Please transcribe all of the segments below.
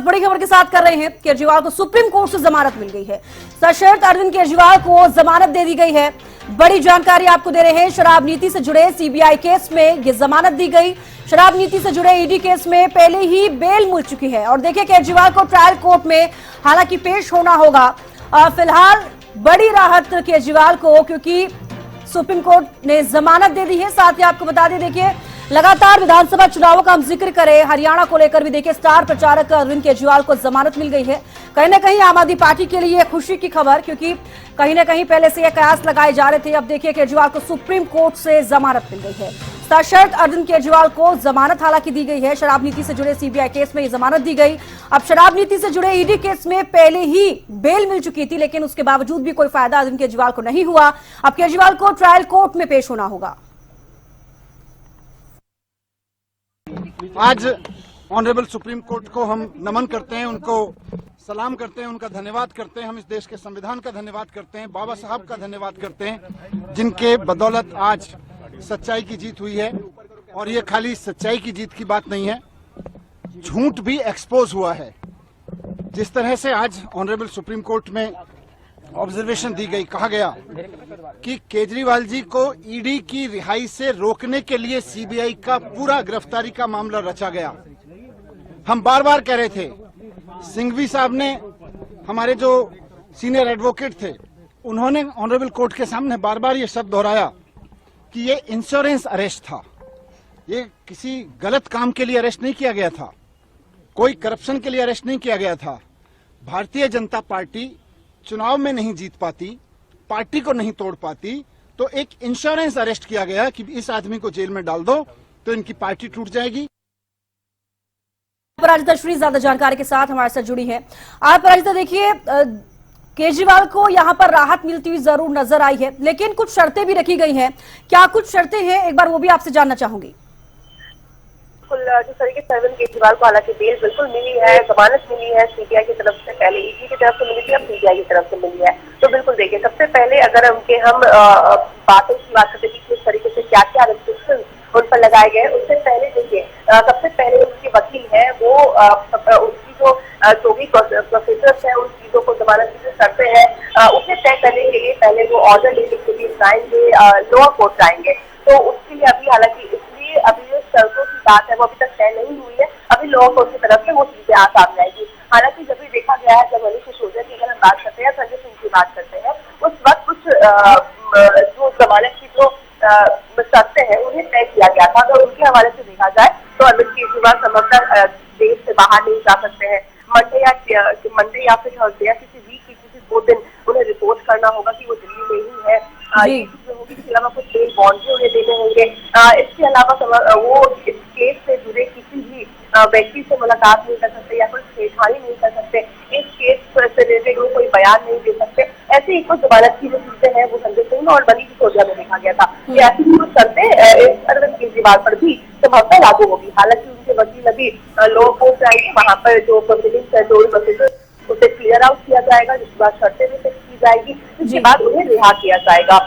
बड़ी खबर के साथ कर रहे हैं। केजरीवाल को सुप्रीम कोर्ट से जमानत मिल गई है। सशर्त अरविंद केजरीवाल को जमानत दे दी गई है। बड़ी जानकारी आपको दे रहे हैं। शराब नीति से जुड़े सीबीआई केस में ये जमानत दी गई। शराब नीति से जुड़े ईडी केस में पहले ही बेल मिल चुकी है और देखिए केजरीवाल को ट्रायल कोर्ट में हालांकि पेश होना होगा। फिलहाल बड़ी राहत केजरीवाल को, क्योंकि सुप्रीम कोर्ट ने जमानत दे दी है। साथ ही आपको बता दें, देखिए लगातार विधानसभा चुनावों का हम जिक्र करें, हरियाणा को लेकर भी देखिए स्टार प्रचारक अरविंद केजरीवाल को जमानत मिल गई है। कहीं ना कहीं आम आदमी पार्टी के लिए खुशी की खबर, क्योंकि कहीं ना कहीं पहले से ये कयास लगाए जा रहे थे। अब देखिए केजरीवाल को सुप्रीम कोर्ट से जमानत मिल गई है। सशर्त अरविंद केजरीवाल को जमानत हालांकि दी गई है। शराब नीति से जुड़े सीबीआई केस में ये जमानत दी गई। अब शराब नीति से जुड़े ईडी केस में पहले ही बेल मिल चुकी थी, लेकिन उसके बावजूद भी कोई फायदा अरविंद केजरीवाल को नहीं हुआ। अब केजरीवाल को ट्रायल कोर्ट में पेश होना होगा। आज ऑनरेबल सुप्रीम कोर्ट को हम नमन करते हैं, उनको सलाम करते हैं, उनका धन्यवाद करते हैं। हम इस देश के संविधान का धन्यवाद करते हैं, बाबा साहब का धन्यवाद करते हैं, जिनके बदौलत आज सच्चाई की जीत हुई है। और ये खाली सच्चाई की जीत की बात नहीं है, झूठ भी एक्सपोज हुआ है। जिस तरह से आज ऑनरेबल सुप्रीम कोर्ट में ऑब्जर्वेशन दी गई, कहा गया कि केजरीवाल जी को ईडी की रिहाई से रोकने के लिए सीबीआई का पूरा गिरफ्तारी का मामला रचा गया। हम बार बार कह रहे थे, सिंघवी साहब ने, हमारे जो सीनियर एडवोकेट थे, उन्होंने ऑनरेबल कोर्ट के सामने बार बार ये शब्द दोहराया कि ये इंश्योरेंस अरेस्ट था। ये किसी गलत काम के लिए अरेस्ट नहीं किया गया था, कोई करप्शन के लिए अरेस्ट नहीं किया गया था। भारतीय जनता पार्टी चुनाव में नहीं जीत पाती, पार्टी को नहीं तोड़ पाती, तो एक इंश्योरेंस अरेस्ट किया गया कि इस आदमी को जेल में डाल दो तो इनकी पार्टी टूट जाएगी। अपराजिता श्री ज्यादा जानकारी के साथ हमारे साथ जुड़ी है। आप अपराजिता, देखिए केजरीवाल को यहां पर राहत मिलती हुई जरूर नजर आई है, लेकिन कुछ शर्तें भी रखी गई हैं। क्या कुछ शर्तें हैं, एक बार वो भी आपसे जानना चाहूंगी। जिस तरीके से अरविंद केजरीवाल को हालांकि बेल बिल्कुल मिली है, जमानत मिली है सीबीआई की तरफ से, पहले ईडी की तरफ से मिली थी, अब सीबीआई की तरफ से मिली है। तो बिल्कुल देखिए, सबसे पहले अगर हम बातों की बात करते हैं कि किस तरीके से क्या क्या रिस्ट्रिक्शन उन पर लगाए गए, उससे पहले देखिए सबसे पहले उनके वकील है वो उनकी जो भी प्रोसेसर्स है, उन चीजों को जमानत की जो शर्तें हैं उसे तय करने के लिए पहले वो ऑर्डर लेने के लिए जाएंगे, लोअर कोर्ट जाएंगे। तो उसके लिए अभी हालांकि इसलिए अभी जो शर्तों की बात है वो अभी तक तय नहीं हुई है, अभी लोअर कोर्ट की तरफ से वो चीजें सामने आएगी। हालांकि जब भी देखा गया है, जब मनीष सिसोदिया की अगर हम बात करते हैं, संजय सिंह की बात करते हैं, उस वक्त कुछ जो जमानत की जो शर्तें हैं उन्हें तय किया गया था। अगर उनके हवाले से देखा जाए तो अरविंद केजरीवाल संभवतः देश से बाहर नहीं जा सकते हैं। मंडे या फिर थर्सडे या किसी वीक की किसी 2 दिन उन्हें रिपोर्ट करना होगा कि वो दिल्ली में ही है। इसके अलावा कुछ बेल बॉन्ड भी उन्हें देने होंगे। इसके अलावा वो इस केस से जुड़े किसी भी व्यक्ति से मुलाकात नहीं कर सकते या कोई छेड़छाड़ी नहीं कर सकते, इस केस से रिलेटेड वो कोई बयान नहीं दे सकते। ऐसे ही कुछ जमानत की जो चीजें हैं वो संजय सिंह और मनीष सिसोदिया में देखा गया था कि ऐसी कुछ शर्तें अरविंद केजरीवाल पर भी संभवतः लागू होगी। हालांकि उनके वकील अभी लोअर कोर्ट जाएंगे, वहां पर जो प्रोसीडिंग्स है, जो प्रोसीजर उसे क्लियर आउट किया जाएगा, जिसके बाद शर्तें भी फिक्स की जाएगी, जिसके बाद उन्हें रिहा किया जाएगा,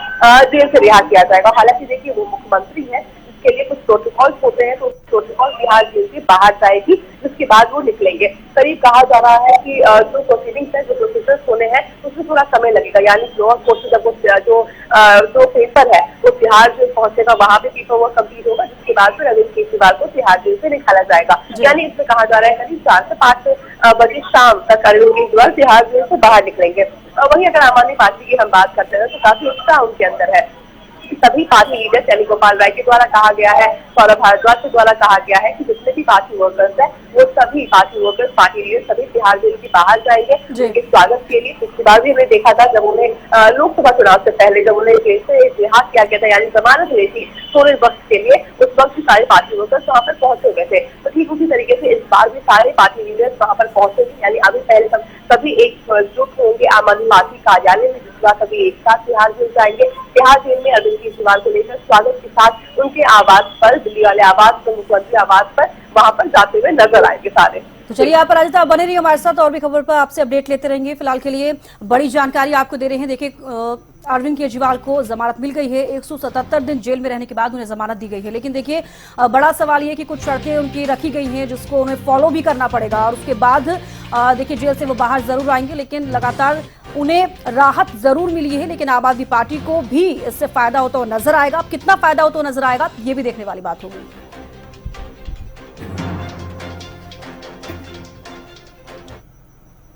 जेल से रिहा किया जाएगा। हालांकि देखिए वो मुख्यमंत्री है, इसके लिए कुछ प्रोटोकॉल्स होते हैं, तो प्रोटोकॉल बिहार जेल से बाहर जाएगी, जिसके बाद वो निकलेंगे। करीब कहा जा रहा है कि जो प्रोसीडिंग्स है, जो प्रोसेसर्स होने हैं, उसमें थोड़ा समय लगेगा। यानी लोअर कोर्ट से जब जो पेपर है वो बिहार जेल पहुंचेगा, वहां पे पेपर वर्क कंप्लीट होगा, जिसके बाद फिर अरविंद केजरीवाल को बिहार जेल से निकाला जाएगा। यानी इसमें कहा जा रहा है करीब 4 से 5 बजे शाम तक अरविंद केजरीवाल बिहार जेल से बाहर निकलेंगे। वहीं अगर आम आदमी पार्टी की हम बात करते हैं तो काफी उत्साह उनके अंदर है। सभी पार्टी लीडर चैनी गोपाल राय के द्वारा कहा गया है, सौरभ भारद्वाज के द्वारा कहा गया है कि जितने भी पार्टी वर्कर्स हैं वो सभी पार्टी वर्कर्स, पार्टी लीडर सभी बिहार जेल के बाहर जाएंगे उनके स्वागत के लिए। पिछली बार भी हमने देखा था जब उन्हें लोकसभा चुनाव से पहले जब उन्हें जेल से रिहा किया गया था, यानी जमानत मिली थी थोड़े वक्त के लिए, उस वक्त भी सारे पार्टी वर्कर्स वहाँ पर पहुंचे गए थे। तो ठीक उसी तरीके से इस बार भी सारे पार्टी लीडर्स वहाँ पर पहुंचेंगे, यानी अभी पहले सभी एकजुट होंगे आम आदमी पार्टी कार्यालय में, जिसके बाद सभी एक साथ बिहार जेल जाएंगे। बिहार जेल में अरविंद केजरीवाल को लेकर स्वागत के साथ उनके आवास पर, दिल्ली वाले आवास पर, मुख्यमंत्री आवास पर, वहां पर जाते हुए नजर आएंगे सारे। तो चलिए आप राजिता बने रहिए हमारे साथ, और भी खबर पर आपसे अपडेट लेते रहेंगे। फिलहाल के लिए बड़ी जानकारी आपको दे रहे हैं। देखिए अरविंद केजरीवाल को जमानत मिल गई है। 177 दिन जेल में रहने के बाद उन्हें जमानत दी गई है। लेकिन देखिए बड़ा सवाल ये कि कुछ शर्तें उनकी रखी गई हैं जिसको उन्हें फॉलो भी करना पड़ेगा, और उसके बाद देखिए जेल से वो बाहर जरूर आएंगे। लेकिन लगातार उन्हें राहत जरूर मिली है, लेकिन आम आदमी पार्टी को भी इससे फायदा होता हुआ नजर आएगा। अब कितना फायदा होता हुआ नजर आएगा ये भी देखने वाली बात होगी।